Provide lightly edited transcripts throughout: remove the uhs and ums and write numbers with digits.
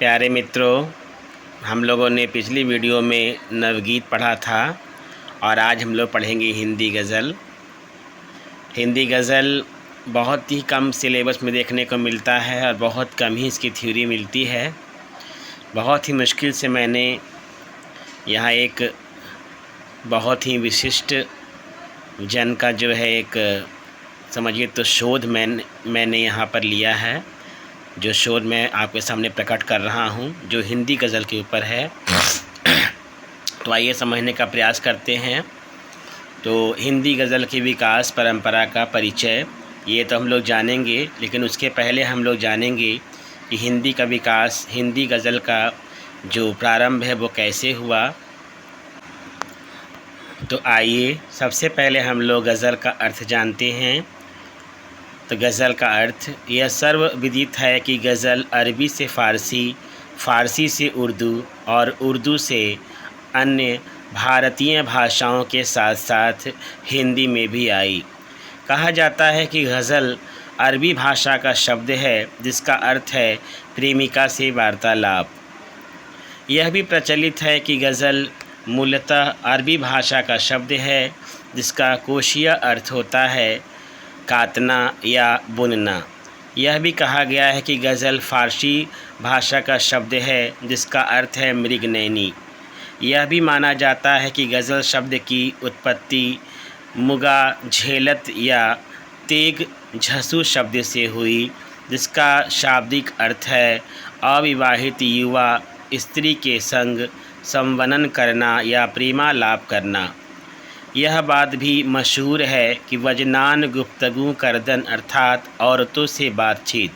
प्यारे मित्रों, हम लोगों ने पिछली वीडियो में नवगीत पढ़ा था और आज हम लोग पढ़ेंगे हिंदी गज़ल। हिंदी गज़ल बहुत ही कम सिलेबस में देखने को मिलता है और बहुत कम ही इसकी थ्योरी मिलती है। बहुत ही मुश्किल से मैंने यहाँ एक बहुत ही विशिष्ट जन का जो है एक समझिए तो शोध मैंने यहाँ पर लिया है, जो शोध मैं आपके सामने प्रकट कर रहा हूँ, जो हिंदी गज़ल के ऊपर है। तो आइए समझने का प्रयास करते हैं। तो हिंदी गज़ल के विकास परंपरा का परिचय ये तो हम लोग जानेंगे, लेकिन उसके पहले हम लोग जानेंगे कि हिंदी का विकास, हिंदी गज़ल का जो प्रारंभ है वो कैसे हुआ। तो आइए सबसे पहले हम लोग गज़ल का अर्थ जानते हैं। तो गज़ल का अर्थ यह सर्वविदित है कि गज़ल अरबी से फ़ारसी, फ़ारसी से उर्दू और उर्दू से अन्य भारतीय भाषाओं के साथ साथ हिंदी में भी आई। कहा जाता है कि गज़ल अरबी भाषा का शब्द है जिसका अर्थ है प्रेमिका से वार्तालाप। यह भी प्रचलित है कि गज़ल मूलतः अरबी भाषा का शब्द है जिसका कोशीय अर्थ होता है काटना या बुनना। यह भी कहा गया है कि गज़ल फ़ारसी भाषा का शब्द है जिसका अर्थ है मृगनयनी। यह भी माना जाता है कि गज़ल शब्द की उत्पत्ति मुगा झेलत या तेग झसू शब्द से हुई, जिसका शाब्दिक अर्थ है अविवाहित युवा स्त्री के संग संवनन करना या प्रेमालाप करना। यह बात भी मशहूर है कि वजनान गुफ्तगू करदन अर्थात औरतों से बातचीत।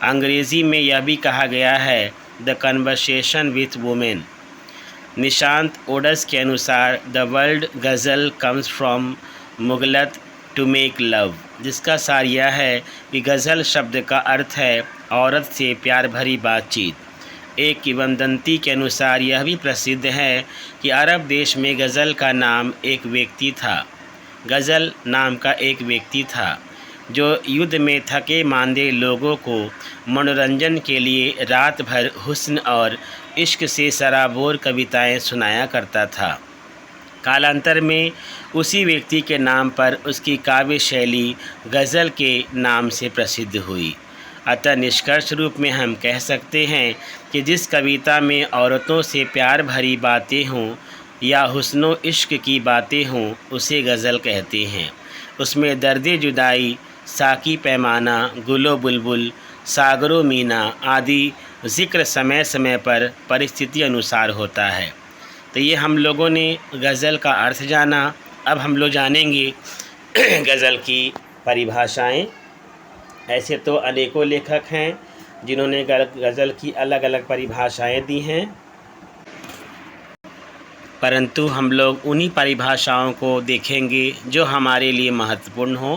अंग्रेज़ी में यह भी कहा गया है the conversation with women. Nishant ओडस के अनुसार the world ghazal comes from मुगलत टू मेक लव, जिसका सार यह है कि गज़ल शब्द का अर्थ है औरत से प्यार भरी बातचीत। एक किंवदंती के अनुसार यह भी प्रसिद्ध है कि अरब देश में गज़ल का नाम एक व्यक्ति था। गज़ल नाम का एक व्यक्ति था जो युद्ध में थके मांदे लोगों को मनोरंजन के लिए रात भर हुस्न और इश्क से सराबोर कविताएं सुनाया करता था। कालांतर में उसी व्यक्ति के नाम पर उसकी काव्य शैली गज़ल के नाम से प्रसिद्ध हुई। अतः निष्कर्ष रूप में हम कह सकते हैं कि जिस कविता में औरतों से प्यार भरी बातें हों या हुस्नो इश्क की बातें हों उसे गज़ल कहते हैं। उसमें दर्द जुदाई, साकी पैमाना, गुलो बुलबुल, सागरो मीना आदि ज़िक्र समय समय पर परिस्थिति अनुसार होता है। तो ये हम लोगों ने गज़ल का अर्थ जाना। अब हम लोग जानेंगे गज़ल की परिभाषाएं। ऐसे तो अनेकों लेखक हैं जिन्होंने गज़ल की अलग अलग परिभाषाएं दी हैं, परंतु हम लोग उन्हीं परिभाषाओं को देखेंगे जो हमारे लिए महत्वपूर्ण हो।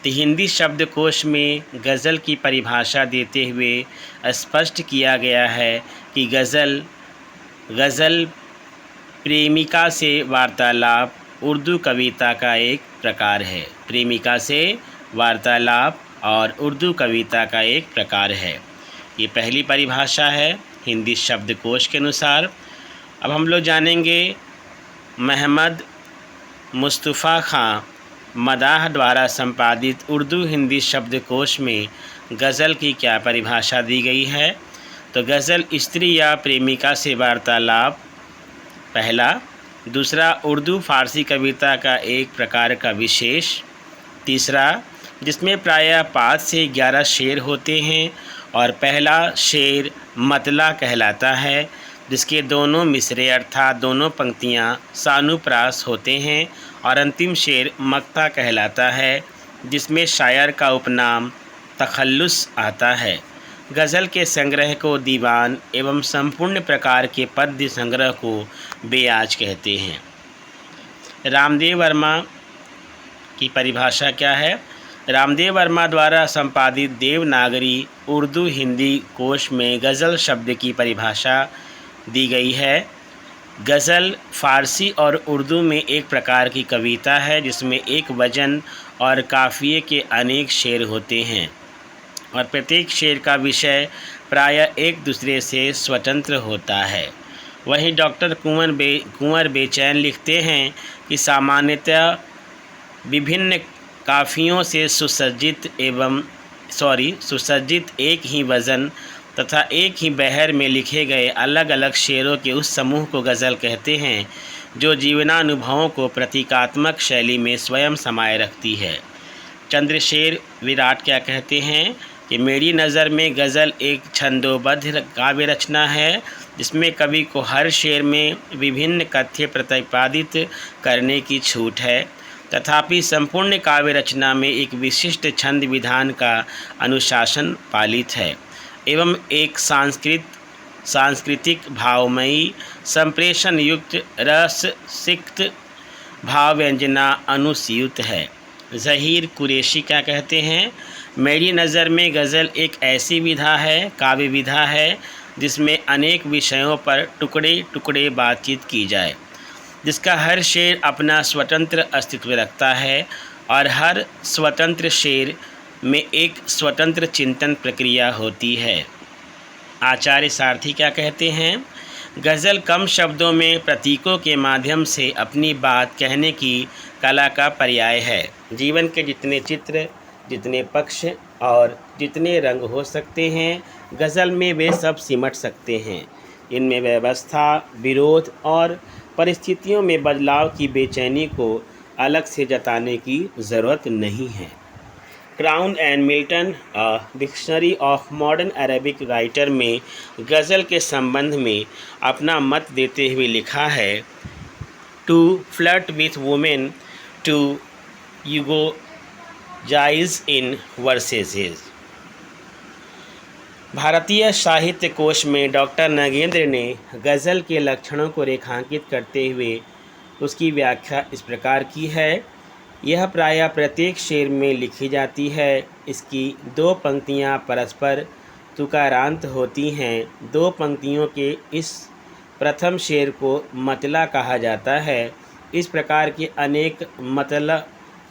तो हिंदी शब्दकोश में गज़ल की परिभाषा देते हुए स्पष्ट किया गया है कि गज़ल प्रेमिका से वार्तालाप उर्दू कविता का एक प्रकार है। प्रेमिका से वार्तालाप और उर्दू कविता का एक प्रकार है। ये पहली परिभाषा है हिंदी शब्दकोश के अनुसार। अब हम लोग जानेंगे महमद मुस्तफ़ा खां मदाह द्वारा संपादित उर्दू हिंदी शब्दकोश में गज़ल की क्या परिभाषा दी गई है। तो गज़ल स्त्री या प्रेमिका से वार्तालाप पहला। दूसरा, उर्दू फ़ारसी कविता का एक प्रकार का विशेष। तीसरा, जिसमें प्रायः 5 से 11 शेर होते हैं और पहला शेर मतला कहलाता है, जिसके दोनों मिसरे अर्थात दोनों पंक्तियां सानुप्रास होते हैं, और अंतिम शेर मक्ता कहलाता है जिसमें शायर का उपनाम तखल्लुस आता है। गज़ल के संग्रह को दीवान एवं संपूर्ण प्रकार के पद्य संग्रह को बेयाज कहते हैं। रामदेव वर्मा की परिभाषा क्या है। रामदेव वर्मा द्वारा संपादित देवनागरी उर्दू हिंदी कोश में गज़ल शब्द की परिभाषा दी गई है। गज़ल फ़ारसी और उर्दू में एक प्रकार की कविता है जिसमें एक वजन और काफ़िए के अनेक शेर होते हैं और प्रत्येक शेर का विषय प्रायः एक दूसरे से स्वतंत्र होता है। वहीं डॉक्टर कुंवर बेचैन लिखते हैं कि सामान्यतः विभिन्न काफ़ियों से सुसज्जित एक ही वज़न तथा एक ही बहर में लिखे गए अलग अलग शेरों के उस समूह को गज़ल कहते हैं जो जीवनानुभवों को प्रतीकात्मक शैली में स्वयं समाये रखती है। चंद्रशेर विराट क्या कहते हैं कि मेरी नज़र में गज़ल एक छंदोबद्ध काव्य रचना है जिसमें कवि को हर शेर में विभिन्न कथ्य प्रतिपादित करने की छूट है, तथापि संपूर्ण काव्य रचना में एक विशिष्ट छंद विधान का अनुशासन पालित है एवं एक सांस्कृतिक भावमयी संप्रेषण युक्त रससिक्त भाव व्यंजना अनुस्यूत है। ज़हीर कुरैशी क्या कहते हैं, मेरी नज़र में गज़ल एक ऐसी विधा है, काव्य विधा है जिसमें अनेक विषयों पर टुकड़े टुकड़े बातचीत की जाए, जिसका हर शेर अपना स्वतंत्र अस्तित्व रखता है और हर स्वतंत्र शेर में एक स्वतंत्र चिंतन प्रक्रिया होती है। आचार्य सारथी क्या कहते हैं, गज़ल कम शब्दों में प्रतीकों के माध्यम से अपनी बात कहने की कला का पर्याय है। जीवन के जितने चित्र, जितने पक्ष और जितने रंग हो सकते हैं, गज़ल में वे सब सिमट सकते हैं। इनमें व्यवस्था, विरोध और परिस्थितियों में बदलाव की बेचैनी को अलग से जताने की ज़रूरत नहीं है। Crown and Milton dictionary of modern Arabic writer में गज़ल के संबंध में अपना मत देते हुए लिखा है, to flirt with women to eulogise in verses. भारतीय साहित्य कोश में डॉक्टर नगेंद्र ने गज़ल के लक्षणों को रेखांकित करते हुए उसकी व्याख्या इस प्रकार की है, यह प्रायः प्रत्येक शेर में लिखी जाती है। इसकी दो पंक्तियां परस्पर तुकारांत होती हैं। दो पंक्तियों के इस प्रथम शेर को मतला कहा जाता है। इस प्रकार के अनेक मतलब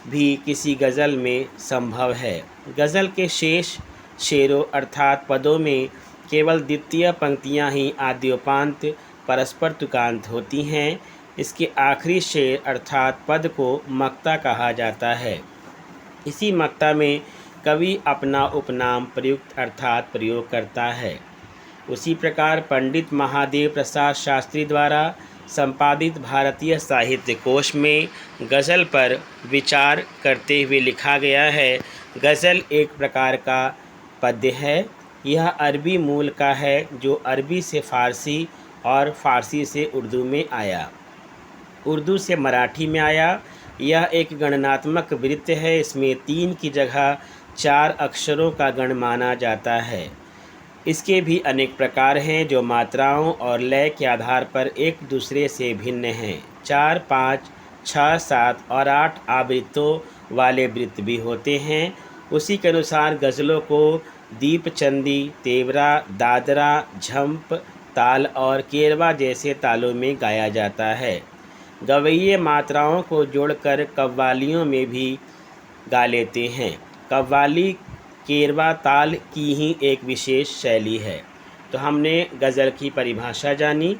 भी किसी गज़ल में संभव है। गज़ल के शेष शेरों अर्थात पदों में केवल द्वितीय पंक्तियां ही आद्योपांत परस्पर तुकांत होती हैं। इसके आखिरी शेर अर्थात पद को मक्ता कहा जाता है। इसी मक्ता में कवि अपना उपनाम प्रयुक्त अर्थात प्रयोग करता है। उसी प्रकार पंडित महादेव प्रसाद शास्त्री द्वारा संपादित भारतीय साहित्य कोश में गज़ल पर विचार करते हुए लिखा गया है, गज़ल एक प्रकार का पद्य है। यह अरबी मूल का है जो अरबी से फ़ारसी और फ़ारसी से उर्दू में आया, उर्दू से मराठी में आया। यह एक गणनात्मक वृत्त है। इसमें 3 की जगह 4 अक्षरों का गण माना जाता है। इसके भी अनेक प्रकार हैं जो मात्राओं और लय के आधार पर एक दूसरे से भिन्न हैं। 4, 5, 6, 7 और 8 आवृत्तों वाले वृत्त भी होते हैं। उसी के अनुसार गज़लों को दीपचंदी, तेवरा, दादरा, झंप ताल और केरवा जैसे तालों में गाया जाता है। गवैये मात्राओं को जोड़कर कव्वालियों में भी गा लेते हैं। कव्वाली केरवा ताल की ही एक विशेष शैली है। तो हमने गज़ल की परिभाषा जानी।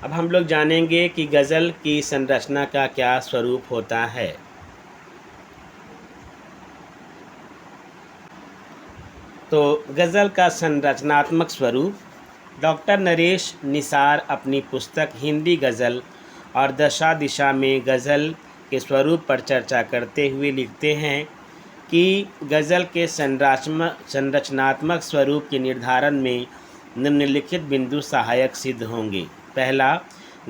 अब हम लोग जानेंगे कि गज़ल की संरचना का क्या स्वरूप होता है। तो गज़ल का संरचनात्मक स्वरूप डॉक्टर नरेश निसार अपनी पुस्तक हिंदी गज़ल और दशा दिशा में गज़ल के स्वरूप पर चर्चा करते हुए लिखते हैं कि गज़ल के संरचनात्मक स्वरूप के निर्धारण में निम्नलिखित बिंदु सहायक सिद्ध होंगे। पहला,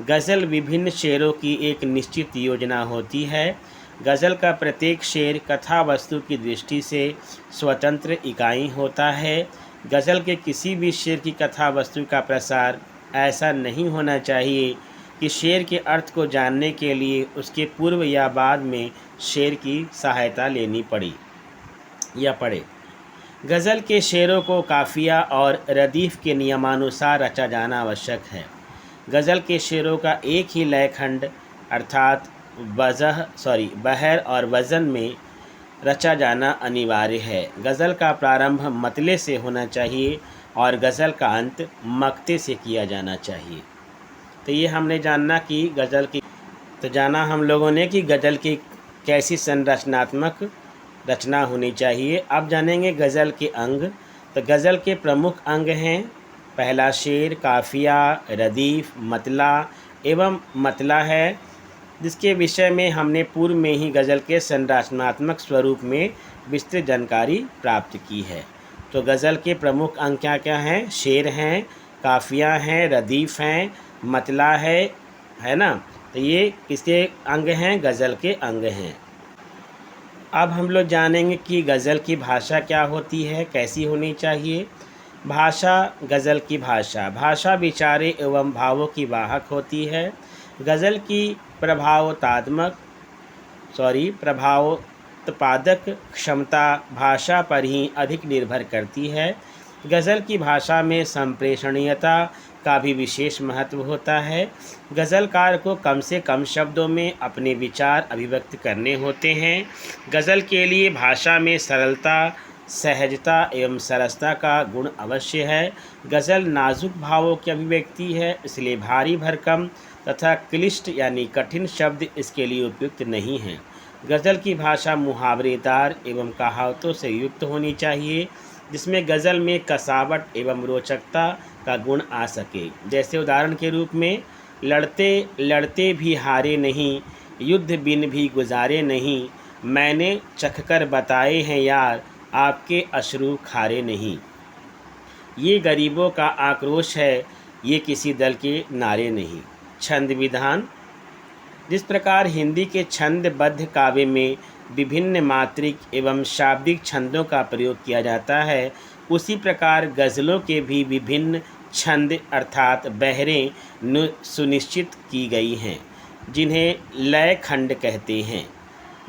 गज़ल विभिन्न शेरों की एक निश्चित योजना होती है। गज़ल का प्रत्येक शेर कथा वस्तु की दृष्टि से स्वतंत्र इकाई होता है। गज़ल के किसी भी शेर की कथा वस्तु का प्रसार ऐसा नहीं होना चाहिए कि शेर के अर्थ को जानने के लिए उसके पूर्व या बाद में शेर की सहायता लेनी पड़े। गज़ल के शेरों को काफ़िया और रदीफ़ के नियमानुसार रचा जाना आवश्यक है। गज़ल के शेरों का एक ही लय खंड अर्थात बहर और वज़न में रचा जाना अनिवार्य है। गज़ल का प्रारंभ मतले से होना चाहिए और गज़ल का अंत मक्ते से किया जाना चाहिए। तो ये हमने जाना कि गज़ल की जाना हम लोगों ने कि गज़ल की कैसी संरचनात्मक रचना होनी चाहिए। अब जानेंगे गज़ल के अंग। तो गज़ल के प्रमुख अंग हैं पहला शेर, काफ़िया, रदीफ़, मतला एवं मतला है, जिसके विषय में हमने पूर्व में ही गज़ल के संरचनात्मक स्वरूप में विस्तृत जानकारी प्राप्त की है। तो गज़ल के प्रमुख अंग क्या क्या हैं? शेर हैं, काफ़िया हैं, रदीफ़ हैं, मतला है ना। तो ये किसके अंग हैं? गज़ल के अंग हैं। अब हम लोग जानेंगे कि गज़ल की भाषा क्या होती है, कैसी होनी चाहिए। भाषा, गज़ल की भाषा विचारे एवं भावों की वाहक होती है। गज़ल की प्रभावोत्पादक क्षमता भाषा पर ही अधिक निर्भर करती है। गज़ल की भाषा में संप्रेषणीयता का भी विशेष महत्व होता है। गज़लकार को कम से कम शब्दों में अपने विचार अभिव्यक्त करने होते हैं। गज़ल के लिए भाषा में सरलता, सहजता एवं सरसता का गुण अवश्य है। गज़ल नाजुक भावों की अभिव्यक्ति है, इसलिए भारी भरकम तथा क्लिष्ट यानी कठिन शब्द इसके लिए उपयुक्त नहीं हैं। गज़ल की भाषा मुहावरेदार एवं कहावतों से युक्त होनी चाहिए, जिसमें गज़ल में कसावट एवं रोचकता का गुण आ सके। जैसे उदाहरण के रूप में, लड़ते लड़ते भी हारे नहीं, युद्ध बिन भी गुजारे नहीं, मैंने चखकर बताए हैं यार, आपके अश्रु खारे नहीं। ये गरीबों का आक्रोश है, ये किसी दल के नारे नहीं। छंद विधान, जिस प्रकार हिंदी के छंदबद्ध काव्य में विभिन्न मात्रिक एवं शाब्दिक छंदों का प्रयोग किया जाता है, उसी प्रकार गज़लों के भी विभिन्न छंद अर्थात बहरें सुनिश्चित की गई हैं, जिन्हें लय खंड कहते हैं।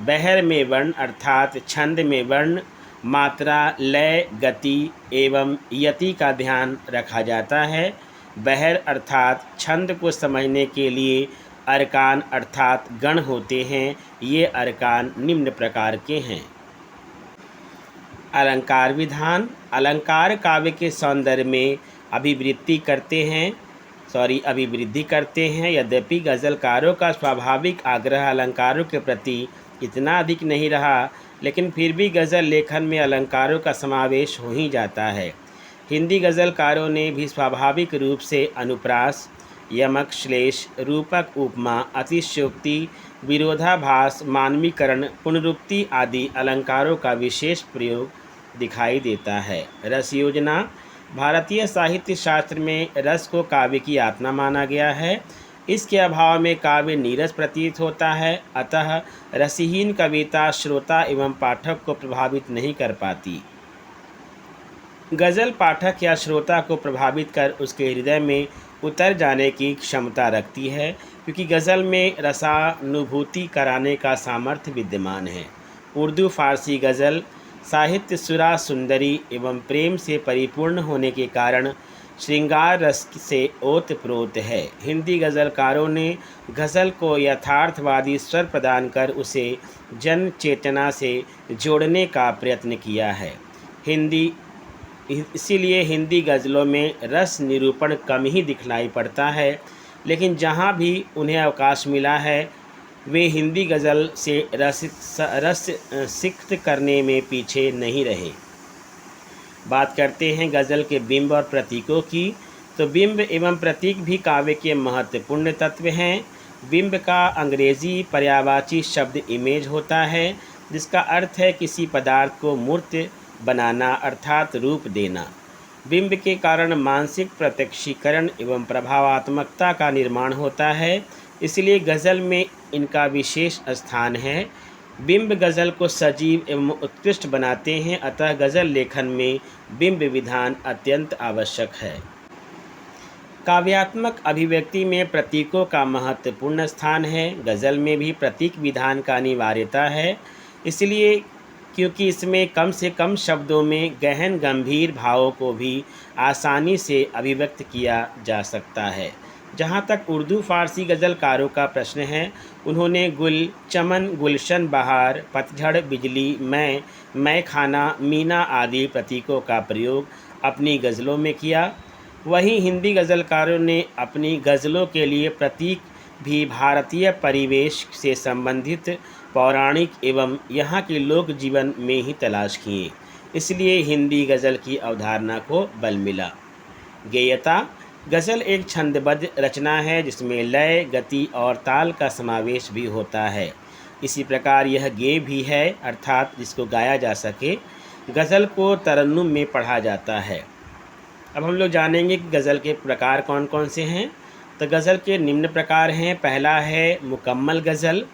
बहर में वर्ण अर्थात छंद में वर्ण, मात्रा, लय, गति एवं यति का ध्यान रखा जाता है। बहर अर्थात छंद को समझने के लिए अरकान अर्थात गण होते हैं। ये अरकान निम्न प्रकार के हैं। अलंकार विधान, अलंकार काव्य के सौंदर्य में अभिवृद्धि करते हैं। यद्यपि गज़लकारों का स्वाभाविक आग्रह अलंकारों के प्रति इतना अधिक नहीं रहा, लेकिन फिर भी गज़ल लेखन में अलंकारों का समावेश हो ही जाता है। हिंदी गज़लकारों ने भी स्वाभाविक रूप से अनुप्रास, यमक, श्लेष, रूपक, उपमा, अतिशयोक्ति, विरोधाभास, मानवीकरण, पुनरुक्ति आदि अलंकारों का विशेष प्रयोग दिखाई देता है। रस योजना, भारतीय साहित्य शास्त्र में रस को काव्य की आत्मा माना गया है। इसके अभाव में काव्य नीरस प्रतीत होता है, अतः रसहीन कविता श्रोता एवं पाठक को प्रभावित नहीं कर पाती। गज़ल पाठक या श्रोता को प्रभावित कर उसके हृदय में उतर जाने की क्षमता रखती है, क्योंकि गज़ल में रसानुभूति कराने का सामर्थ्य विद्यमान है। उर्दू फारसी गज़ल साहित्य सुरा सुंदरी एवं प्रेम से परिपूर्ण होने के कारण श्रृंगार रस से ओतप्रोत है। हिंदी गज़लकारों ने गज़ल को यथार्थवादी स्वर प्रदान कर उसे जन चेतना से जोड़ने का प्रयत्न किया है। इसीलिए हिंदी गज़लों में रस निरूपण कम ही दिखलाई पड़ता है, लेकिन जहाँ भी उन्हें अवकाश मिला है, वे हिंदी गज़ल से रस सिक्त करने में पीछे नहीं रहे। बात करते हैं गज़ल के बिंब और प्रतीकों की। तो बिंब एवं प्रतीक भी काव्य के महत्वपूर्ण तत्व हैं। बिंब का अंग्रेजी पर्यायवाची शब्द इमेज होता है, जिसका अर्थ है किसी पदार्थ को मूर्त बनाना अर्थात रूप देना। बिंब के कारण मानसिक प्रत्यक्षीकरण एवं प्रभावात्मकता का निर्माण होता है, इसलिए गज़ल में इनका विशेष स्थान है। बिंब गज़ल को सजीव एवं उत्कृष्ट बनाते हैं, अतः गज़ल लेखन में बिंब विधान अत्यंत आवश्यक है। काव्यात्मक अभिव्यक्ति में प्रतीकों का महत्वपूर्ण स्थान है। गज़ल में भी प्रतीक विधान का अनिवार्यता है, इसलिए क्योंकि इसमें कम से कम शब्दों में गहन गंभीर भावों को भी आसानी से अभिव्यक्त किया जा सकता है। जहाँ तक उर्दू फारसी गज़लकारों का प्रश्न है, उन्होंने गुल, चमन, गुलशन, बहार, पतझड़, बिजली, मैं खाना, मीना आदि प्रतीकों का प्रयोग अपनी गज़लों में किया। वहीं हिंदी गज़लकारों ने अपनी गज़लों के लिए प्रतीक भी भारतीय परिवेश से संबंधित पौराणिक एवं यहाँ के लोक जीवन में ही तलाश किए। इसलिए हिंदी गज़ल की अवधारणा को बल मिला। गेयता गज़ल एक छंदबद्ध रचना है जिसमें लय, गति और ताल का समावेश भी होता है। इसी प्रकार यह गेय भी है, अर्थात जिसको गाया जा सके। गज़ल को तरन्नुम में पढ़ा जाता है। अब हम लोग जानेंगे कि गज़ल के प्रकार कौन कौन से हैं। तो गज़ल के निम्न प्रकार हैं। पहला है मुकम्मल गज़ल।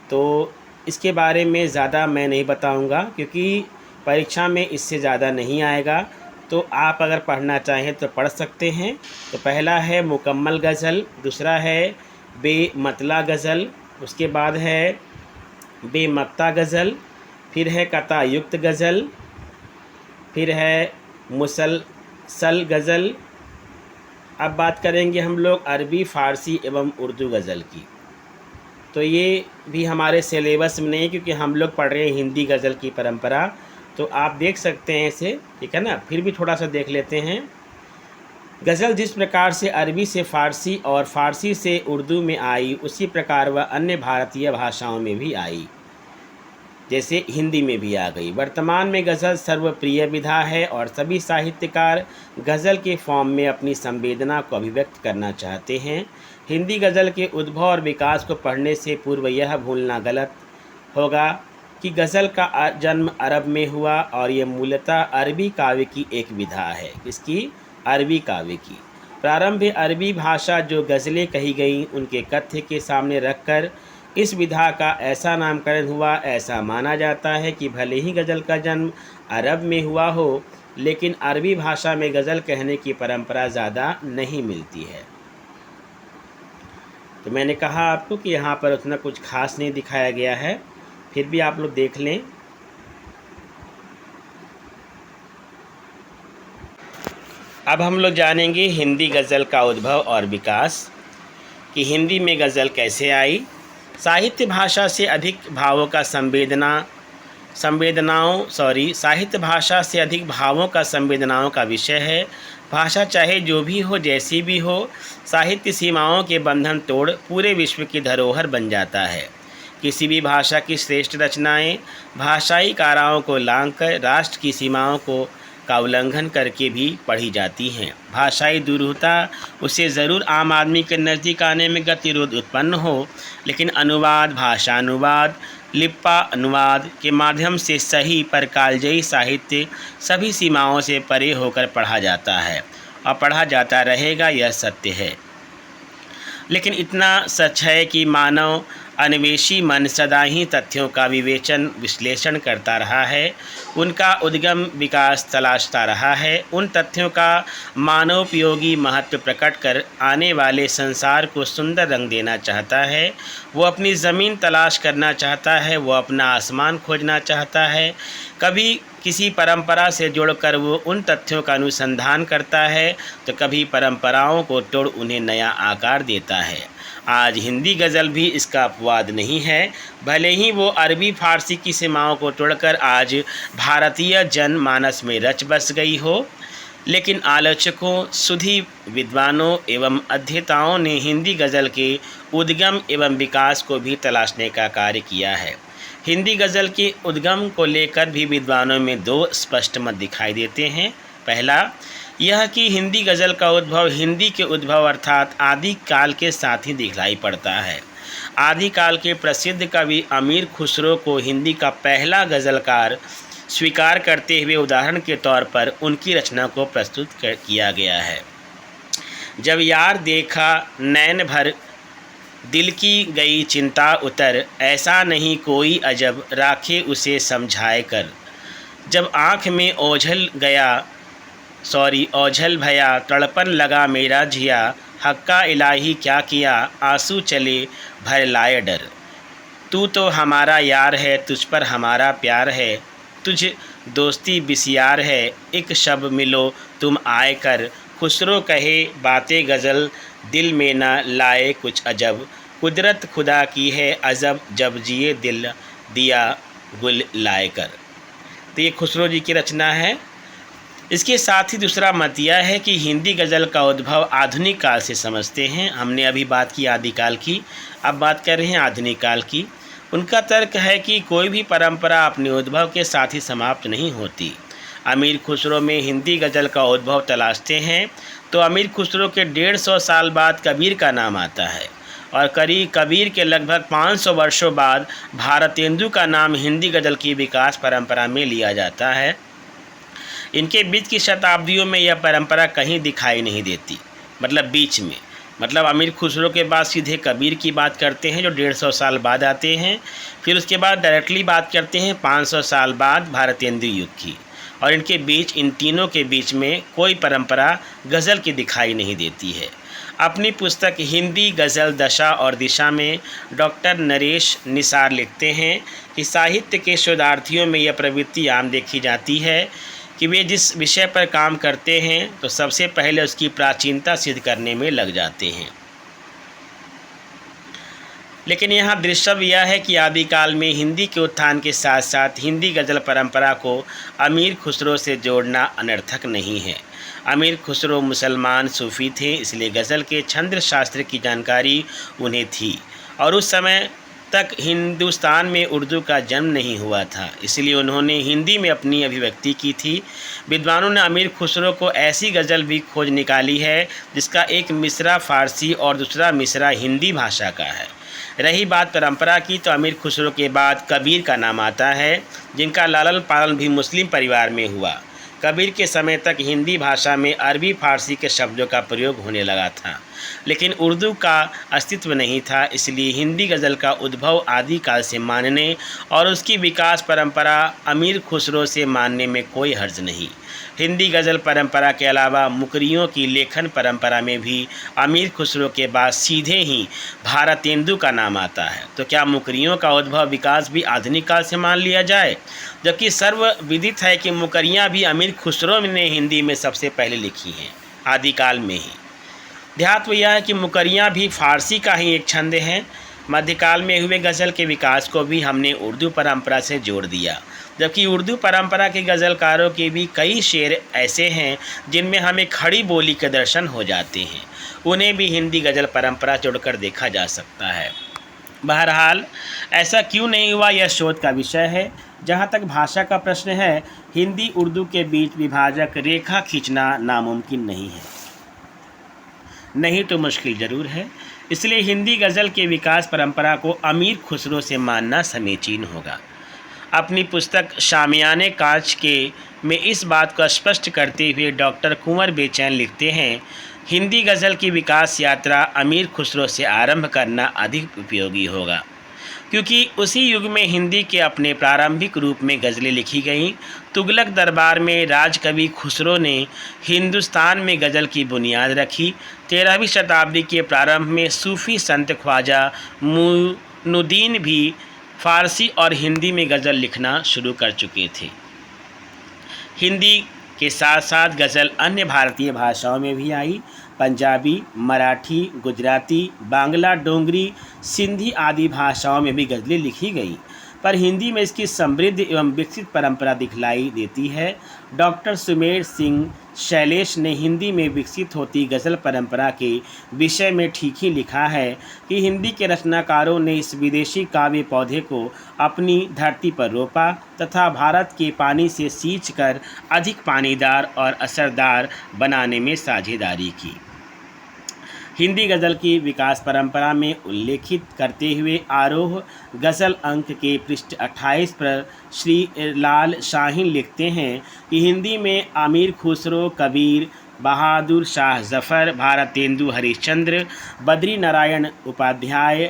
तो इसके बारे में ज़्यादा मैं नहीं बताऊंगा क्योंकि परीक्षा में इससे ज़्यादा नहीं आएगा, तो आप अगर पढ़ना चाहें तो पढ़ सकते हैं। तो पहला है मुकम्मल गज़ल, दूसरा है बेमतला गज़ल, उसके बाद है बेमक्ता गज़ल, फिर है कतायुक्त गज़ल, फिर है मुसलसल गज़ल। अब बात करेंगे हम लोग अरबी, फ़ारसी एवं उर्दू गज़ल की। तो ये भी हमारे सिलेबस में नहीं क्योंकि हम लोग पढ़ रहे हैं हिंदी गज़ल की परंपरा, तो आप देख सकते हैं इसे, ठीक है ना। फिर भी थोड़ा सा देख लेते हैं। गज़ल जिस प्रकार से अरबी से फ़ारसी और फ़ारसी से उर्दू में आई, उसी प्रकार वह अन्य भारतीय भाषाओं में भी आई, जैसे हिंदी में भी आ गई। वर्तमान में गज़ल सर्वप्रिय विधा है और सभी साहित्यकार गज़ल के फॉर्म में अपनी संवेदना को अभिव्यक्त करना चाहते हैं। हिंदी गज़ल के उद्भव और विकास को पढ़ने से पूर्व यह भूलना गलत होगा कि गज़ल का जन्म अरब में हुआ और ये मूलतः अरबी काव्य की एक विधा है। किसकी? अरबी काव्य की। प्रारंभ में अरबी भाषा जो गज़लें कही गईं उनके कथ्य के सामने रखकर इस विधा का ऐसा नामकरण हुआ। ऐसा माना जाता है कि भले ही गज़ल का जन्म अरब में हुआ हो, लेकिन अरबी भाषा में गज़ल कहने की परंपरा ज़्यादा नहीं मिलती है। तो मैंने कहा आपको कि यहाँ पर उतना कुछ खास नहीं दिखाया गया है, फिर भी आप लोग देख लें। अब हम लोग जानेंगे हिंदी गज़ल का उद्भव और विकास, कि हिंदी में गज़ल कैसे आई। साहित्य भाषा से अधिक भावों का साहित्य भाषा से अधिक भावों का संवेदनाओं का विषय है। भाषा चाहे जो भी हो, जैसी भी हो, साहित्य सीमाओं के बंधन तोड़ पूरे विश्व की धरोहर बन जाता है। किसी भी भाषा की श्रेष्ठ रचनाएं भाषाई काराओं को लांघकर राष्ट्र की सीमाओं का उल्लंघन करके भी पढ़ी जाती हैं। भाषाई दुरूहता उसे ज़रूर आम आदमी के नज़दीक आने में गतिरोध उत्पन्न हो, लेकिन अनुवाद, भाषानुवाद, लिप्पा अनुवाद के माध्यम से सही पर कालजयी साहित्य सभी सीमाओं से परे होकर पढ़ा जाता है और पढ़ा जाता रहेगा, यह सत्य है। लेकिन इतना सच है कि मानव अन्वेषी मन सदा ही तथ्यों का विश्लेषण करता रहा है, उनका उद्गम विकास तलाशता रहा है, उन तथ्यों का मानवोपयोगी महत्व प्रकट कर आने वाले संसार को सुंदर रंग देना चाहता है। वो अपनी ज़मीन तलाश करना चाहता है, वो अपना आसमान खोजना चाहता है। कभी किसी परंपरा से जुड़कर वो उन तथ्यों का अनुसंधान करता है, तो कभी परंपराओं को तोड़ उन्हें नया आकार देता है। आज हिंदी गज़ल भी इसका अपवाद नहीं है। भले ही वो अरबी फ़ारसी की सीमाओं को तोड़कर आज भारतीय जनमानस में रच बस गई हो, लेकिन आलोचकों, सुधी विद्वानों एवं अध्येताओं ने हिंदी गज़ल के उद्गम एवं विकास को भी तलाशने का कार्य किया है। हिंदी गज़ल के उद्गम को लेकर भी विद्वानों में दो स्पष्ट मत दिखाई देते हैं। पहला यह कि हिंदी गज़ल का उद्भव हिंदी के उद्भव अर्थात आदि काल के साथ ही दिखलाई पड़ता है। आदि काल के प्रसिद्ध कवि अमीर खुसरो को हिंदी का पहला गज़लकार स्वीकार करते हुए उदाहरण के तौर पर उनकी रचना को प्रस्तुत किया गया है। जब यार देखा नैन भर दिल की गई चिंता उतर, ऐसा नहीं कोई अजब राखे उसे समझाए कर। जब आँख में ओझल भया तड़पन लगा मेरा जिया, हक्का इलाही क्या किया आंसू चले भर लाए डर। तू तो हमारा यार है, तुझ पर हमारा प्यार है, तुझ दोस्ती बिसियार है, एक शब मिलो तुम आए कर। खुसरो कहे बातें गज़ल दिल में न लाए कुछ अजब, कुदरत खुदा की है अजब जब जिए दिल दिया गुल लाए कर। तो ये खुसरो जी की रचना है। इसके साथ ही दूसरा मत यह है कि हिंदी गज़ल का उद्भव आधुनिक काल से समझते हैं। हमने अभी बात की आदिकाल की, अब बात कर रहे हैं आधुनिक काल की। उनका तर्क है कि कोई भी परंपरा अपने उद्भव के साथ ही समाप्त नहीं होती। अमीर खुसरो में हिंदी गज़ल का उद्भव तलाशते हैं तो अमीर खुसरो के 150 साल बाद कबीर का नाम आता है और कबीर के लगभग 500 वर्षों बाद भारतेंदु का नाम हिंदी गज़ल की विकास परंपरा में लिया जाता है। इनके बीच की शताब्दियों में यह परंपरा कहीं दिखाई नहीं देती, मतलब बीच में, मतलब अमीर खुसरो के बाद सीधे कबीर की बात करते हैं जो 150 साल बाद आते हैं, फिर उसके बाद डायरेक्टली बात करते हैं 500 साल बाद भारतेंदु युग की, और इनके बीच, इन तीनों के बीच में कोई परंपरा गज़ल की दिखाई नहीं देती है। अपनी पुस्तक हिंदी गज़ल दशा और दिशा में डॉक्टर नरेश निसार लिखते हैं कि साहित्य के शोधार्थियों में यह प्रवृत्ति आम देखी जाती है कि वे जिस विषय पर काम करते हैं तो सबसे पहले उसकी प्राचीनता सिद्ध करने में लग जाते हैं। लेकिन यहाँ दृश्य यह है कि आदिकाल में हिंदी के उत्थान के साथ साथ हिंदी गज़ल परंपरा को अमीर खुसरो से जोड़ना अनर्थक नहीं है। अमीर खुसरो मुसलमान सूफ़ी थे, इसलिए गज़ल के छंद शास्त्र की जानकारी उन्हें थी और उस समय तक हिंदुस्तान में उर्दू का जन्म नहीं हुआ था, इसलिए उन्होंने हिंदी में अपनी अभिव्यक्ति की थी। विद्वानों ने अमीर खुसरो को ऐसी गज़ल भी खोज निकाली है जिसका एक मिसरा फ़ारसी और दूसरा मिसरा हिंदी भाषा का है। रही बात परंपरा की, तो अमीर खुसरो के बाद कबीर का नाम आता है, जिनका लालन पालन भी मुस्लिम परिवार में हुआ। कबीर के समय तक हिंदी भाषा में अरबी फ़ारसी के शब्दों का प्रयोग होने लगा था, लेकिन उर्दू का अस्तित्व नहीं था, इसलिए हिंदी गज़ल का उद्भव आदिकाल से मानने और उसकी विकास परंपरा अमीर खुसरो से मानने में कोई हर्ज नहीं। हिंदी गज़ल परंपरा के अलावा मुकरियों की लेखन परंपरा में भी अमीर खुसरो के बाद सीधे ही भारतेंदु का नाम आता है। तो क्या मुकरियों का उद्भव विकास भी आधुनिक काल से मान लिया जाए, जबकि सर्वविदित है कि मुकरियाँ भी अमीर खुसरो ने हिंदी में सबसे पहले लिखी हैं, आदिकाल में ही। ध्यात्व यह है कि मुकरियाँ भी फ़ारसी का ही एक छंद है। मध्यकाल में हुए गज़ल के विकास को भी हमने उर्दू परंपरा से जोड़ दिया, जबकि उर्दू परंपरा के गज़लकारों के भी कई शेर ऐसे हैं जिनमें हमें खड़ी बोली के दर्शन हो जाते हैं। उन्हें भी हिंदी गज़ल परंपरा जोड़कर देखा जा सकता है। बहरहाल ऐसा क्यों नहीं हुआ, यह शोध का विषय है। जहाँ तक भाषा का प्रश्न है, हिंदी उर्दू के बीच विभाजक रेखा खींचना नामुमकिन नहीं है, नहीं तो मुश्किल ज़रूर है। इसलिए हिंदी गज़ल के विकास परंपरा को अमीर खुसरो से मानना समीचीन होगा। अपनी पुस्तक शामियाने कांच के में इस बात को स्पष्ट करते हुए डॉक्टर कुंवर बेचैन लिखते हैं, हिंदी गज़ल की विकास यात्रा अमीर खुसरो से आरंभ करना अधिक उपयोगी होगा, क्योंकि उसी युग में हिंदी के अपने प्रारंभिक रूप में गज़लें लिखी गईं। तुगलक दरबार में राजकवि खुसरो ने हिंदुस्तान में गज़ल की बुनियाद रखी। 13वीं शताब्दी के प्रारंभ में सूफ़ी संत ख्वाजा मुइनुद्दीन भी फ़ारसी और हिंदी में गज़ल लिखना शुरू कर चुके थे। हिंदी के साथ साथ गज़ल अन्य भारतीय भाषाओं में भी आई। पंजाबी, मराठी, गुजराती, बांग्ला, डोगरी, सिंधी आदि भाषाओं में भी गज़लें लिखी गई, पर हिंदी में इसकी समृद्ध एवं विकसित परंपरा दिखलाई देती है। डॉक्टर सुमेर सिंह शैलेश ने हिंदी में विकसित होती गज़ल परंपरा के विषय में ठीक ही लिखा है कि हिंदी के रचनाकारों ने इस विदेशी काव्य पौधे को अपनी धरती पर रोपा तथा भारत के पानी से सींचकर अधिक पानीदार और असरदार बनाने में साझेदारी की। हिंदी गज़ल की विकास परंपरा में उल्लेखित करते हुए आरोह गज़ल अंक के पृष्ठ 28 पर श्री लाल शाहीन लिखते हैं कि हिंदी में अमीर खुसरो, कबीर, बहादुर शाह ज़फ़र, भारतेंदु हरिश्चंद्र, बद्री नारायण उपाध्याय,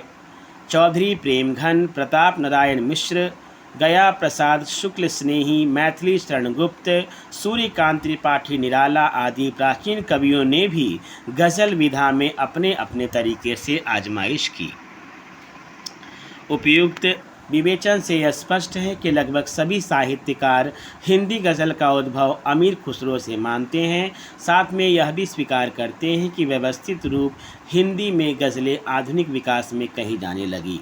चौधरी प्रेमघन, प्रताप नारायण मिश्र, गया प्रसाद शुक्ल स्नेही, मैथिली शरण गुप्त, सूर्यकांत त्रिपाठी निराला आदि प्राचीन कवियों ने भी गज़ल विधा में अपने अपने तरीके से आजमाइश की। उपयुक्त विवेचन से यह स्पष्ट है कि लगभग सभी साहित्यकार हिंदी गज़ल का उद्भव अमीर खुसरो से मानते हैं। साथ में यह भी स्वीकार करते हैं कि व्यवस्थित रूप हिंदी में गज़लें आधुनिक विकास में कही जाने लगी।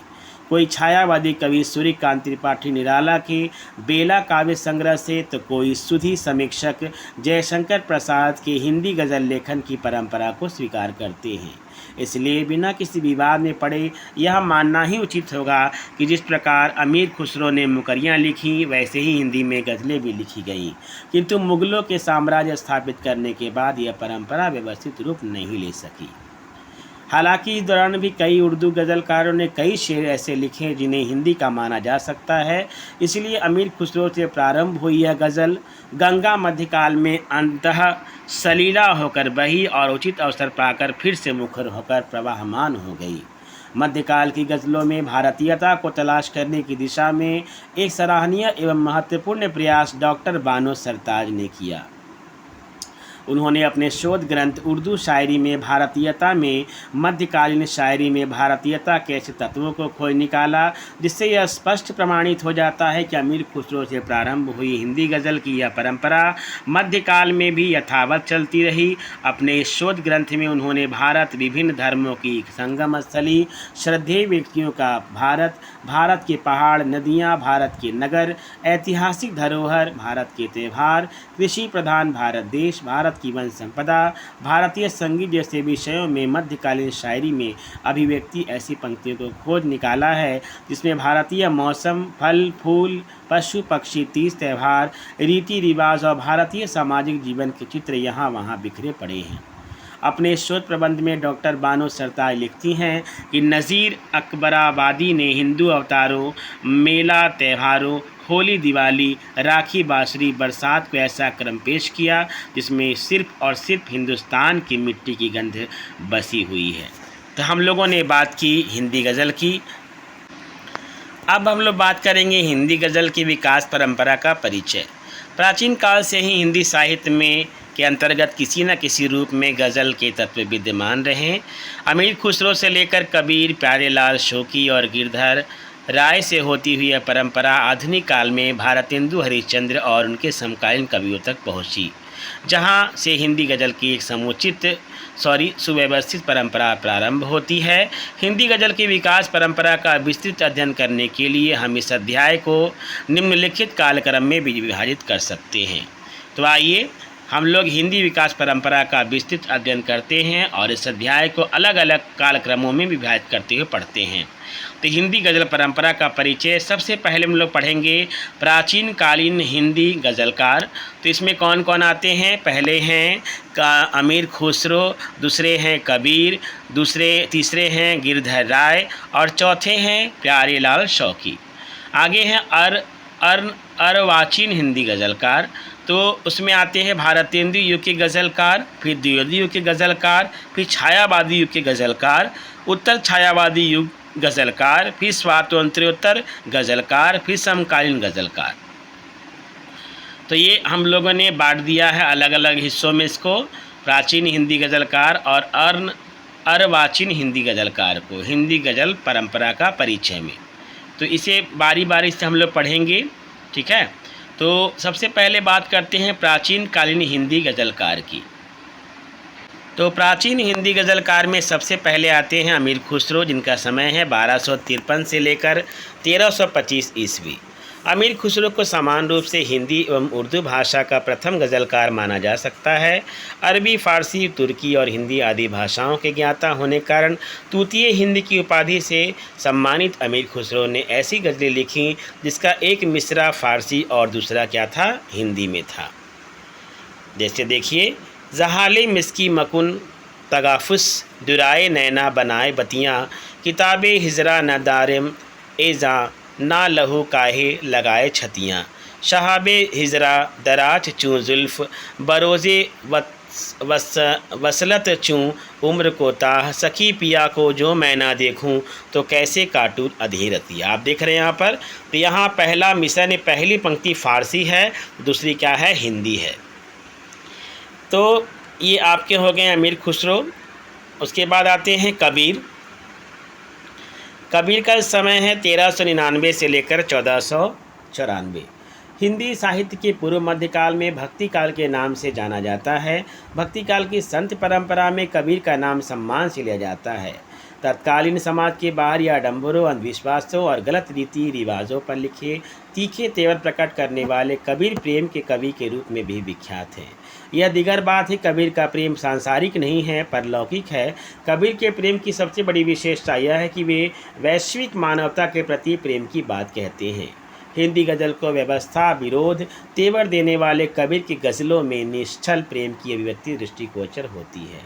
कोई छायावादी कवि सूर्यकांत त्रिपाठी निराला के बेला काव्य संग्रह से, तो कोई सुधी समीक्षक जयशंकर प्रसाद के हिंदी गज़ल लेखन की परंपरा को स्वीकार करते हैं। इसलिए बिना किसी विवाद में पड़े यह मानना ही उचित होगा कि जिस प्रकार अमीर खुसरो ने मुकरियाँ लिखीं, वैसे ही हिंदी में गज़लें भी लिखी गईं, किंतु मुग़लों के साम्राज्य स्थापित करने के बाद यह परंपरा व्यवस्थित रूप नहीं ले सकी। हालांकि इस दौरान भी कई उर्दू गज़लकारों ने कई शेर ऐसे लिखे जिन्हें हिंदी का माना जा सकता है। इसलिए अमीर खुसरो से प्रारंभ हुई यह गज़ल गंगा मध्यकाल में अंततः सलीला होकर बही और उचित अवसर पाकर फिर से मुखर होकर प्रवाहमान हो गई। मध्यकाल की गज़लों में भारतीयता को तलाश करने की दिशा में एक सराहनीय एवं महत्वपूर्ण प्रयास डॉक्टर बानो सरताज ने किया। उन्होंने अपने शोध ग्रंथ उर्दू शायरी में भारतीयता में मध्यकालीन शायरी में भारतीयता के ऐसे तत्वों को खोज निकाला जिससे यह स्पष्ट प्रमाणित हो जाता है कि अमीर खुसरो से प्रारंभ हुई हिंदी गज़ल की यह परंपरा मध्यकाल में भी यथावत चलती रही। अपने इस शोध ग्रंथ में उन्होंने भारत, विभिन्न धर्मों की संगम स्थली, श्रद्धेय व्यक्तियों का भारत, भारत के पहाड़, नदियाँ, भारत के नगर, ऐतिहासिक धरोहर, भारत के त्यौहार, कृषि प्रधान भारत देश, भारत की वन संपदा, भारतीय संगीत जैसे विषयों में मध्यकालीन शायरी में अभिव्यक्ति ऐसी पंक्तियों को खोज निकाला है जिसमें भारतीय मौसम, फल फूल, पशु पक्षी, तीज त्यौहार, रीति रिवाज और भारतीय सामाजिक जीवन के चित्र यहाँ वहाँ बिखरे पड़े हैं। अपने शोध प्रबंध में डॉक्टर बानो सरताज लिखती हैं कि नज़ीर अकबराबादी ने हिंदू अवतारों, मेला त्योहारों, होली, दिवाली, राखी, बासरी, बरसात को ऐसा क्रम पेश किया जिसमें सिर्फ और सिर्फ हिंदुस्तान की मिट्टी की गंध बसी हुई है। तो हम लोगों ने बात की हिंदी गज़ल की। अब हम लोग बात करेंगे हिंदी गज़ल की विकास परंपरा का परिचय। प्राचीन काल से ही हिंदी साहित्य में के अंतर्गत किसी न किसी रूप में गज़ल के तत्व विद्यमान रहे। अमीर खुसरो से लेकर कबीर, प्यारेलाल शौकी और गिरधर राय से होती हुई यह परंपरा आधुनिक काल में भारतेंदु हरिश्चंद्र और उनके समकालीन कवियों तक पहुंची, जहां से हिंदी गज़ल की एक सुव्यवस्थित परंपरा प्रारंभ होती है। हिंदी गज़ल की विकास परंपरा का विस्तृत अध्ययन करने के लिए हम इस अध्याय को निम्नलिखित कालक्रम में विभाजित कर सकते हैं। तो आइए हम लोग हिंदी विकास परंपरा का विस्तृत अध्ययन करते हैं और इस अध्याय को अलग अलग कालक्रमों में विभाजित करते हुए पढ़ते हैं। तो हिंदी गज़ल परंपरा का परिचय सबसे पहले हम लोग पढ़ेंगे प्राचीन कालीन हिंदी गज़लकार। तो इसमें कौन कौन आते हैं? पहले हैं अमीर खुसरो, दूसरे हैं कबीर, तीसरे हैं गिरधर राय और चौथे हैं प्यारेलाल शौकी। आगे हैं अर्वाचीन हिंदी गज़लकार। तो उसमें आते हैं भारतेंदु युग के गज़लकार, फिर द्विवेदी युग के गज़लकार, फिर छायावादी युग के गज़लकार, उत्तर छायावादी युग गज़लकार, फिर स्वातंत्र्योत्तर गज़लकार, फिर समकालीन गज़लकार। तो ये हम लोगों ने बांट दिया है अलग अलग हिस्सों में इसको, प्राचीन हिंदी गज़लकार और अर्वाचीन हिंदी गज़लकार को हिंदी गज़ल परंपरा का परिचय में। तो इसे बारी बारी से हम लोग पढ़ेंगे, ठीक है। तो सबसे पहले बात करते हैं प्राचीन कालीन हिंदी गज़लकार की। तो प्राचीन हिंदी गज़लकार में सबसे पहले आते हैं अमीर खुसरो, जिनका समय है 1253 से लेकर 1325 ईस्वी। अमीर खुसरो को समान रूप से हिंदी एवं उर्दू भाषा का प्रथम गज़लकार माना जा सकता है। अरबी, फ़ारसी, तुर्की और हिंदी आदि भाषाओं के ज्ञाता होने के कारण तूतीय हिंदी की उपाधि से सम्मानित अमीर खुसरो ने ऐसी गज़लें लिखीं जिसका एक मिसरा फ़ारसी और दूसरा क्या था? हिंदी में था। जैसे देखिए, ज़हाले मिस्की मकुन तगाफुस दुराए नैना बनाए बतियाँ, किताबे हिजरा न दारिम एज़ा ना लहू काहे लगाए छतियाँ, शहाबे हिजरा दराज चूँ जुल्फ़ बरोज़े वसलत चूँ उम्र को ताह, सखी पिया को जो मैं ना देखूँ तो कैसे काटूँ अधीरतिया। आप देख रहे हैं यहाँ पर, तो यहाँ पहला मिसर ने पहली पंक्ति फ़ारसी है, दूसरी क्या है? हिंदी है। तो ये आपके हो गए अमीर खुसरो। उसके बाद आते हैं कबीर। कबीर का समय है 1399 से लेकर 1494। हिंदी साहित्य के पूर्व मध्यकाल में भक्ति काल के नाम से जाना जाता है। भक्ति काल की संत परंपरा में कबीर का नाम सम्मान से लिया जाता है। तत्कालीन समाज के बाहरी आडंबरों, अंधविश्वासों और गलत रीति रिवाजों पर लिखे तीखे तेवर प्रकट करने वाले कबीर प्रेम के कवि के रूप में भी विख्यात हैं। यह दिगर बात है, कबीर का प्रेम सांसारिक नहीं है, परलौकिक है। कबीर के प्रेम की सबसे बड़ी विशेषता यह है कि वे वैश्विक मानवता के प्रति प्रेम की बात कहते हैं। हिंदी गज़ल को व्यवस्था विरोध तेवर देने वाले कबीर की गज़लों में निश्चल प्रेम की अभिव्यक्ति दृष्टिगोचर होती है।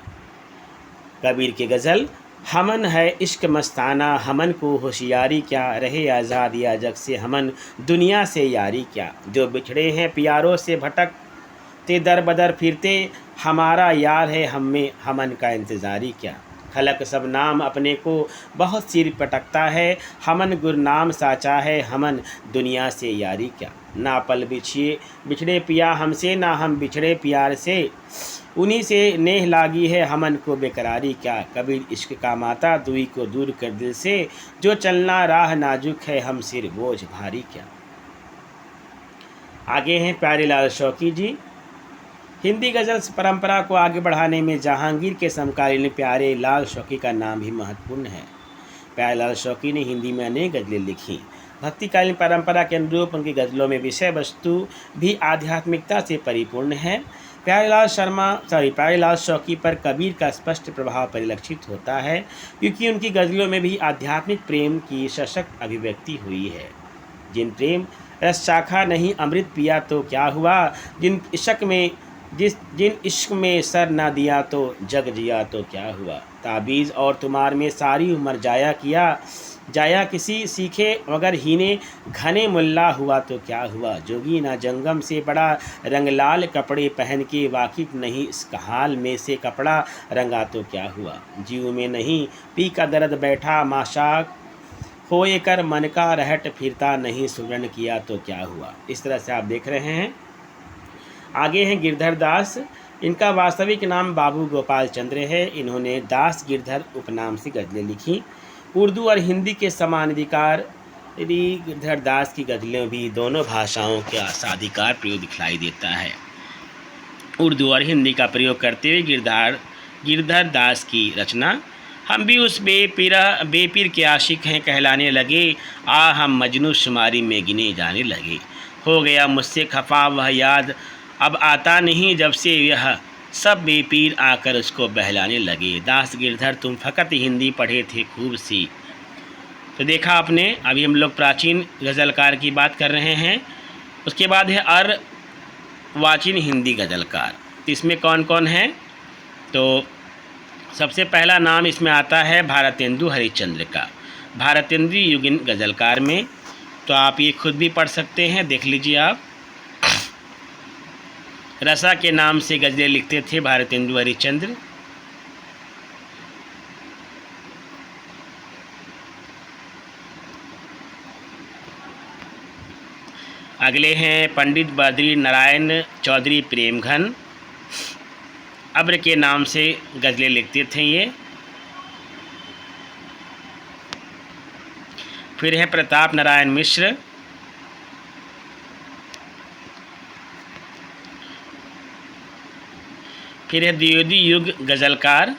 कबीर की गज़ल हमन है इश्क मस्ताना, हमन को होशियारी क्या, रहे आज़ाद या जग से हमन दुनिया से यारी क्या। जो बिछड़े हैं प्यारों से भटकते दर बदर फिरते, हमारा यार है हम में हमन का इंतज़ारी क्या। खलक सब नाम अपने को बहुत सिर पटकता है, हमन गुरनाम साचा है हमन दुनिया से यारी क्या। ना पल बिछड़े पिया हमसे, ना हम बिछड़े प्यार से, उन्हीं से नेह लागी है हमन को बेकरारी क्या। कबीर इश्क का माता दुई को दूर कर दिल से, जो चलना राह नाजुक है हम सिर बोझ भारी क्या। आगे हैं प्यारे लाल शौकी जी। हिंदी गज़ल परंपरा को आगे बढ़ाने में जहांगीर के समकालीन प्यारे लाल शौकी का नाम भी महत्वपूर्ण है। प्यारे लाल शौकी ने हिंदी में अनेक गज़लें लिखी। भक्तिकालीन परंपरा के अनुरूप उनकी गज़लों में विषय वस्तु भी आध्यात्मिकता से परिपूर्ण है। प्यारे लाल शौकी पर कबीर का स्पष्ट प्रभाव परिलक्षित होता है, क्योंकि उनकी गज़लों में भी आध्यात्मिक प्रेम की सशक्त अभिव्यक्ति हुई है। जिन प्रेम रस चाखा नहीं अमृत पिया तो क्या हुआ, जिन इश्क में सर ना दिया तो जग जिया तो क्या हुआ। ताबीज़ और तुमार में सारी उम्र जाया किसी सीखे मगर हीने घने मुल्ला हुआ तो क्या हुआ। जोगी ना जंगम से बड़ा रंग लाल कपड़े पहन के, वाकिफ नहीं इस हाल में से कपड़ा रंगा तो क्या हुआ। जीव में नहीं पी का दर्द बैठा माशाक होए कर, मन का रहट फिरता नहीं सुवर्ण किया तो क्या हुआ। इस तरह से आप देख रहे हैं। आगे हैं गिरधर दास। इनका वास्तविक नाम बाबू गोपाल चंद्र है। इन्होंने दास गिरधर उपनाम से गज़लें लिखी। उर्दू और हिंदी के समानाधिकार गिरधर दास की गज़लें भी दोनों भाषाओं का साधिकार प्रयोग दिखलाई देता है। उर्दू और हिंदी का प्रयोग करते हुए गिरधर दास की रचना, हम भी उस बेपीर के आशिक हैं कहलाने लगे, आ हम मजनू शुमारी में गिने जाने लगे। हो गया मुझसे खफा वह याद, अब आता नहीं जब से यह सब बेपीर आकर उसको बहलाने लगे। दास गिरधर तुम फ़कत हिंदी पढ़े थे खूब सी। तो देखा आपने, अभी हम लोग प्राचीन गज़लकार की बात कर रहे हैं। उसके बाद है अर्वाचीन हिंदी गज़लकार। तो इसमें कौन कौन है, तो सबसे पहला नाम इसमें आता है भारतेंदु हरिश्चंद्र का। भारतेंदु युगीन गज़लकार में तो आप ये खुद भी पढ़ सकते हैं, देख लीजिए आप। रसा के नाम से गज़लें लिखते थे भारतेंदु हरिश्चंद्र। अगले हैं पंडित बद्री नारायण चौधरी प्रेमघन। अब्र के नाम से गज़लें लिखते थे ये। फिर है प्रताप नारायण मिश्र। फिर है द्विवेदी युग गज़लकार।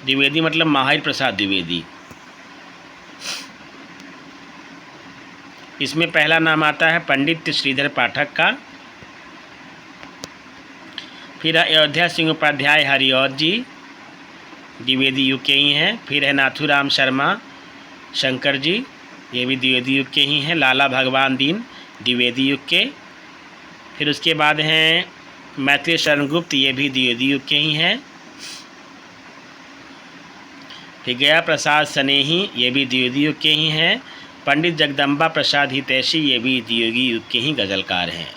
द्विवेदी मतलब महावीर प्रसाद द्विवेदी। इसमें पहला नाम आता है पंडित श्रीधर पाठक का। फिर अयोध्या सिंह उपाध्याय हरिऔध जी, द्विवेदी युग के ही हैं। फिर है नाथूराम शर्मा शंकर जी, ये भी द्विवेदी युग के ही हैं। लाला भगवान दीन द्विवेदी युग के। फिर उसके बाद हैं मैथिली शरण गुप्त, ये भी द्विवेदी युग के ही हैं। फिर गया प्रसाद स्नेही, ये भी द्विवेदी युग के ही हैं। पंडित जगदम्बा प्रसाद हितैषी, ये भी द्विवेदी युग के ही गज़लकार हैं।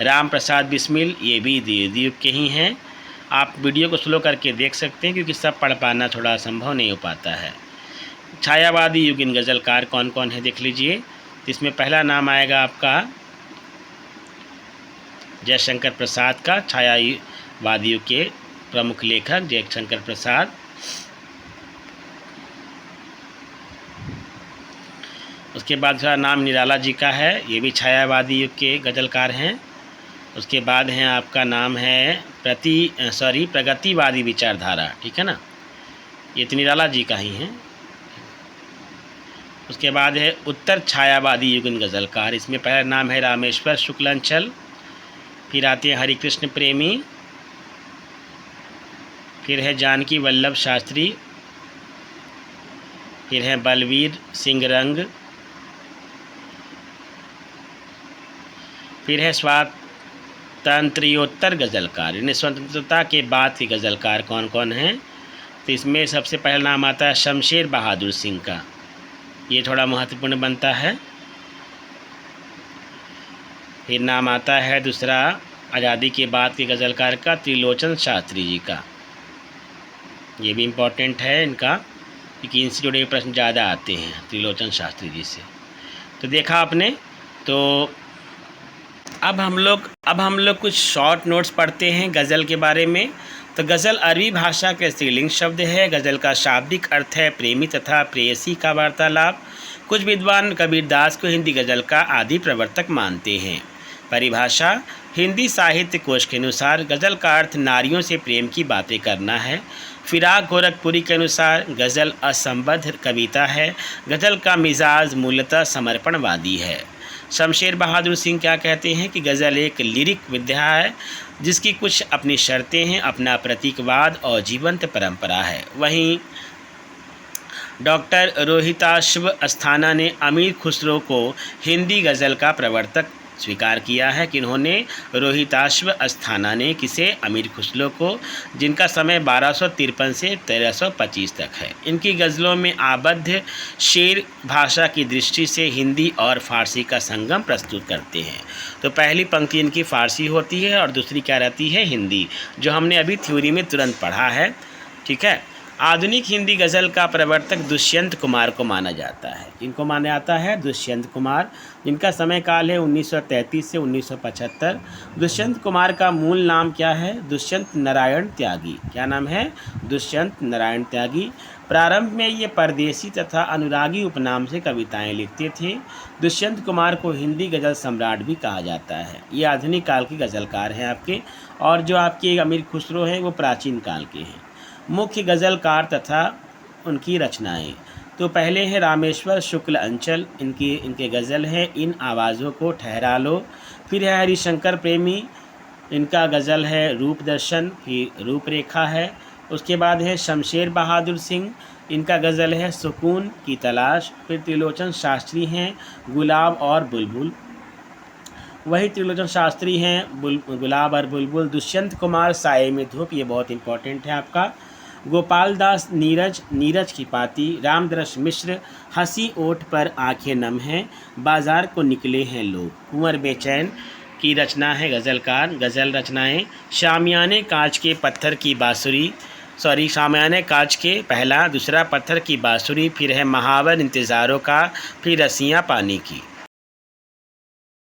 राम प्रसाद बिस्मिल, ये भी द्विवेदी युग के ही हैं। आप वीडियो को स्लो करके देख सकते हैं, क्योंकि सब पढ़ पाना थोड़ा संभव नहीं हो पाता है। छायावादी युगीन गज़लकार कौन कौन है देख लीजिए। इसमें पहला नाम आएगा आपका जयशंकर प्रसाद का। छायावादी युग के प्रमुख लेखक जयशंकर प्रसाद। उसके बाद दूसरा नाम निराला जी का है, ये भी छायावादी युग के गज़लकार हैं। उसके बाद हैं आपका नाम है प्रगतिवादी विचारधारा, ठीक है ना। ये तो निराला जी का ही है। उसके बाद है उत्तर छायावादी युगन गज़लकार, इसमें पहला नाम है रामेश्वर शुक्लांचल, फिर आते हैं हरिकृष्ण प्रेमी, फिर है जानकी वल्लभ शास्त्री, फिर है बलवीर सिंह रंग, फिर है स्वातंत्र्योत्तर गज़लकार, यानी स्वतंत्रता के बाद के गज़लकार कौन कौन हैं। तो इसमें सबसे पहला नाम आता है शमशेर बहादुर सिंह का, ये थोड़ा महत्वपूर्ण बनता है। फिर नाम आता है दूसरा आज़ादी के बाद के गज़लकार का त्रिलोचन शास्त्री जी का, ये भी इम्पोर्टेंट है इनका, क्योंकि इनसे जुड़े प्रश्न ज़्यादा आते हैं त्रिलोचन शास्त्री जी से। तो देखा आपने। तो अब हम लोग कुछ शॉर्ट नोट्स पढ़ते हैं गज़ल के बारे में। तो गज़ल अरबी भाषा के स्त्रीलिंग शब्द है। गज़ल का शाब्दिक अर्थ है प्रेमी तथा प्रेयसी का वार्तालाप। कुछ विद्वान कबीरदास को हिंदी गज़ल का आदि प्रवर्तक मानते हैं। परिभाषा हिंदी साहित्य कोश के अनुसार गज़ल का अर्थ नारियों से प्रेम की बातें करना है। फिराक गोरखपुरी के अनुसार गज़ल असंबद्ध कविता है। गज़ल का मिजाज मूलतः समर्पणवादी है। शमशेर बहादुर सिंह क्या कहते हैं कि गज़ल एक लिरिक विधा है जिसकी कुछ अपनी शर्तें हैं, अपना प्रतीकवाद और जीवंत परंपरा है। वहीं डॉक्टर रोहिताश्व अस्थाना ने अमीर खुसरो को हिंदी गज़ल का प्रवर्तक स्वीकार किया है कि इन्होंने रोहिताश्व अस्थाना ने किसे अमीर खुसरो को, जिनका समय 1253 से 1325 तक है। इनकी गज़लों में आबद्ध शेर भाषा की दृष्टि से हिंदी और फ़ारसी का संगम प्रस्तुत करते हैं। तो पहली पंक्ति इनकी फ़ारसी होती है और दूसरी क्या रहती है, हिंदी, जो हमने अभी थ्योरी में तुरंत पढ़ा है। ठीक है। आधुनिक हिंदी गज़ल का प्रवर्तक दुष्यंत कुमार को माना जाता है। इनको माना जाता है दुष्यंत कुमार, जिनका समय काल है 1933 से 1975। दुष्यंत कुमार का मूल नाम क्या है, दुष्यंत नारायण त्यागी। क्या नाम है, दुष्यंत नारायण त्यागी। प्रारंभ में ये परदेसी तथा अनुरागी उपनाम से कविताएं लिखते थे। दुष्यंत कुमार को हिंदी गज़ल सम्राट भी कहा जाता है। ये आधुनिक काल के गज़लकार हैं आपके, और जो आपके अमीर खुसरो हैं वो प्राचीन काल के हैं। मुख्य गज़लकार तथा उनकी रचनाएं, तो पहले हैं रामेश्वर शुक्ल अंचल, इनके गज़ल हैं इन आवाज़ों को ठहरा लो। फिर है हरिशंकर प्रेमी, इनका गज़ल है रूप दर्शन, फिर रूपरेखा है। उसके बाद है शमशेर बहादुर सिंह, इनका गज़ल है सुकून की तलाश। फिर त्रिलोचन शास्त्री हैं गुलाब और बुलबुल, वही त्रिलोचन शास्त्री हैं गुलाब और बुलबुल। दुष्यंत कुमार साए में धूप, ये बहुत इंपॉर्टेंट है आपका। गोपाल दास नीरज की पाती। रामदरस मिश्र हंसी ओठ पर आंखें नम हैं, बाजार को निकले हैं लोग। कुंवर बेचैन की रचना है गज़लकार गज़ल रचनाएं। शामियाने कांच के पत्थर की बाँसुरी, शामियाने कांच के पहला, दूसरा पत्थर की बाँसुरी। फिर है महावर इंतज़ारों का, फिर रस्सियाँ पानी की।